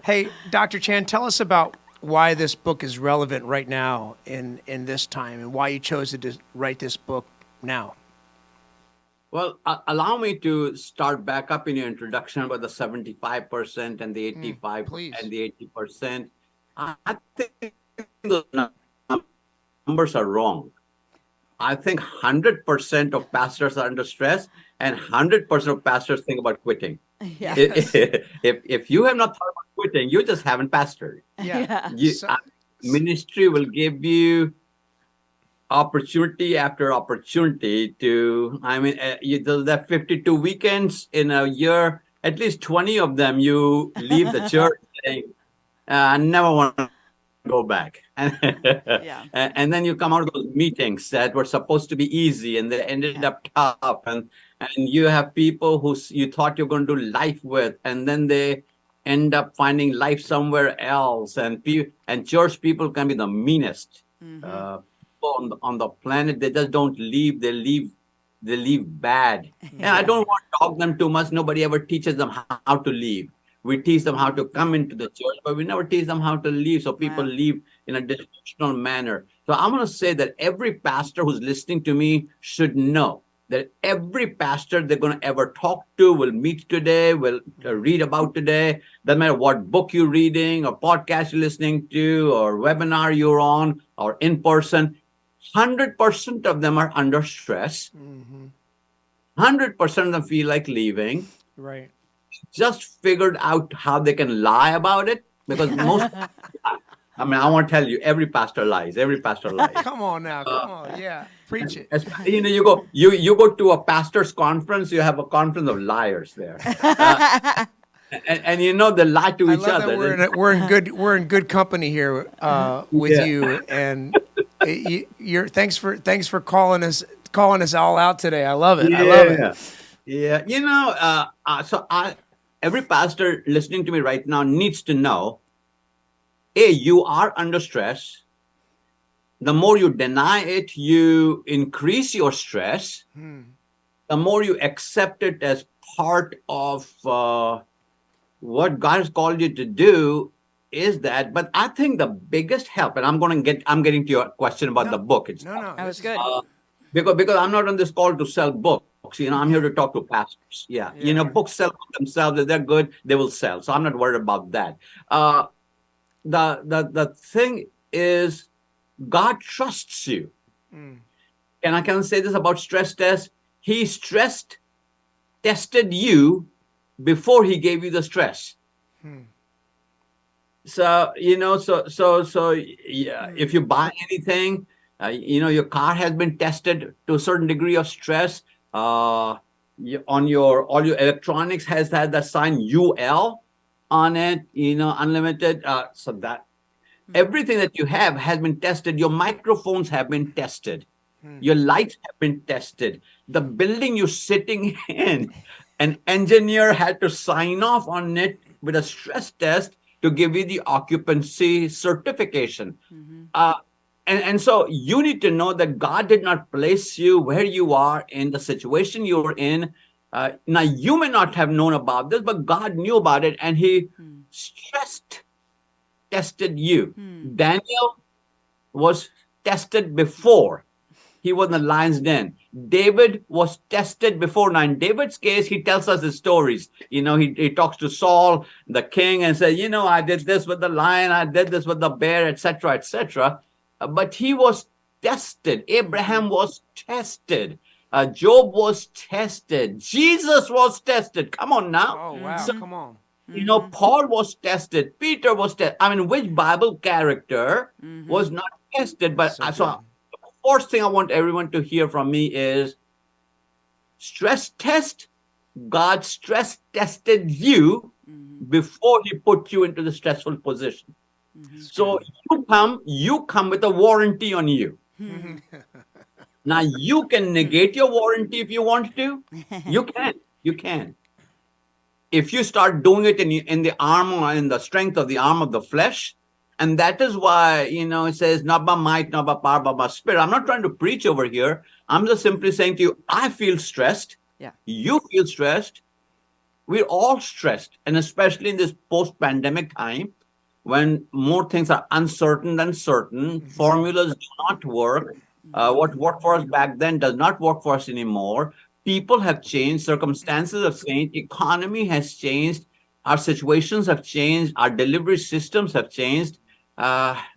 Hey, Dr. Chan, tell us about why this book is relevant right now in this time and why you chose to write this book now. Well, allow me to start back up in your introduction about the 75% and the 85 Please. and the 80%. I think those numbers are wrong. I think 100% of pastors are under stress and 100% of pastors think about quitting. Yeah. Yes. If you have not thought about quitting, you just haven't pastored. Yeah. Yeah. So, Ministry will give you opportunity after opportunity to, that 52 weekends in a year, at least 20 of them, you leave the church saying, I never want to go back. Yeah. And then you come out of those meetings that were supposed to be easy and they ended up tough. And you have people who you thought you're going to do life with, and then they end up finding life somewhere else. And church people can be the meanest people on the planet. They just don't leave. They leave bad. And I don't want to talk them too much. Nobody ever teaches them how to leave. We teach them how to come into the church, but we never teach them how to leave. So people Wow. leave in a dysfunctional manner. So I want to say that every pastor who's listening to me should know that every pastor they're going to ever talk to will meet today, will read about today. Doesn't matter what book you're reading, or podcast you're listening to, or webinar you're on, or in person. 100% of them are under stress. 100% of them feel like leaving. right. Just figured out how they can lie about it, because most, I want to tell you, every pastor lies. Every pastor lies. Come on now. Come on. Yeah. Preach it. You go to a pastor's conference, you have a conference of liars there. And they lie to I each love other. that we're in good company here with Yeah. you, and you're thanks for calling us all out today. I love it. I love it. Yeah. Every pastor listening to me right now needs to know, you are under stress. The more you deny it, you increase your stress. The more you accept it as part of what God has called you to do is that. But I think the biggest help, and I'm getting to your question about the book. No. That was good. Because I'm not on this call to sell books. I'm here to talk to pastors. Yeah. Yeah. Books sell themselves. If they're good, they will sell. So I'm not worried about that. The thing is, God trusts you. And I can say this about stress test. He tested you before he gave you the stress. So, if you buy anything, your car has been tested to a certain degree of stress. All your electronics has had the sign UL on it, unlimited. So that everything that you have has been tested. Your microphones have been tested. Your lights have been tested. The building you're sitting in, an engineer had to sign off on it with a stress test to give you the occupancy certification. And so you need to know that God did not place you where you are in the situation you're in. Now, you may not have known about this, but God knew about it, and he stress tested you. Daniel was tested before he was in the lion's den. David was tested before. Now, in David's case, he tells us his stories. He talks to Saul, the king, and says, I did this with the lion, I did this with the bear, etc., etc. But he was tested. Abraham was tested. Job was tested. Jesus was tested. Come on now. Oh wow. So, Come on. Paul was tested. Peter was tested. Which Bible character was not tested? But So the first thing I want everyone to hear from me is stress test. God stress tested you before he put you into the stressful position. So you come with a warranty on you. Now you can negate your warranty if you want to. You can. If you start doing it in the arm or in the strength of the arm of the flesh, and that is why it says not by might, not by power, but by spirit. I'm not trying to preach over here. I'm just simply saying to you, I feel stressed. Yeah. You feel stressed. We're all stressed, and especially in this post-pandemic time, when more things are uncertain than certain, formulas do not work. What worked for us back then does not work for us anymore. People have changed, circumstances have changed, economy has changed, our situations have changed, our delivery systems have changed.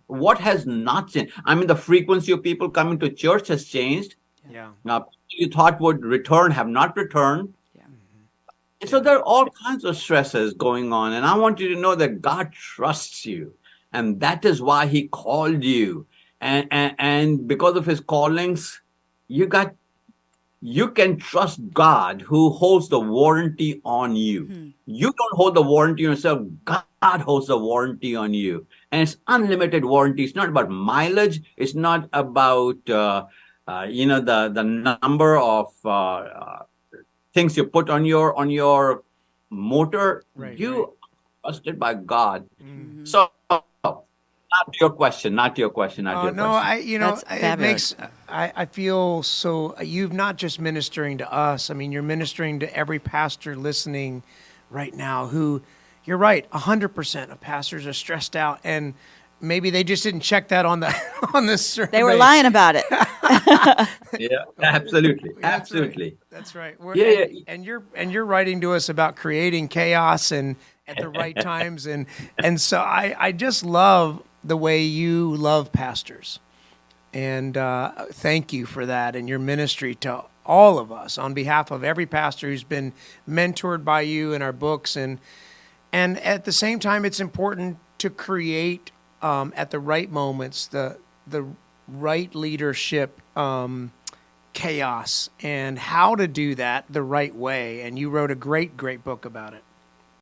What has not changed? I mean, the frequency of people coming to church has changed. Yeah. Now, you thought would return have not returned. Yeah. And so there are all kinds of stresses going on. And I want you to know that God trusts you. And that is why he called you. And because of his callings, you can trust God who holds the warranty on you. You don't hold the warranty on yourself. God holds the warranty on you. And it's unlimited warranty. It's not about mileage. It's not about, the number of things you put on your motor. Right, You right. are trusted by God. So not your question, not your question, not your No, question. That's it fabulous. makes, I feel so, you've not just ministering to us. I mean, you're ministering to every pastor listening right now who, you're right, 100% of pastors are stressed out, and maybe they just didn't check that on the, on the survey. They were lying about it. Yeah, absolutely. That's right. Absolutely. That's right. Yeah, And you're writing to us about creating chaos and at the right times, and so I just love the way you love pastors, and thank you for that and your ministry to all of us on behalf of every pastor who's been mentored by you in our books, and at the same time, it's important to create at the right moments the right leadership. Chaos and how to do that the right way. And you wrote a great book about it.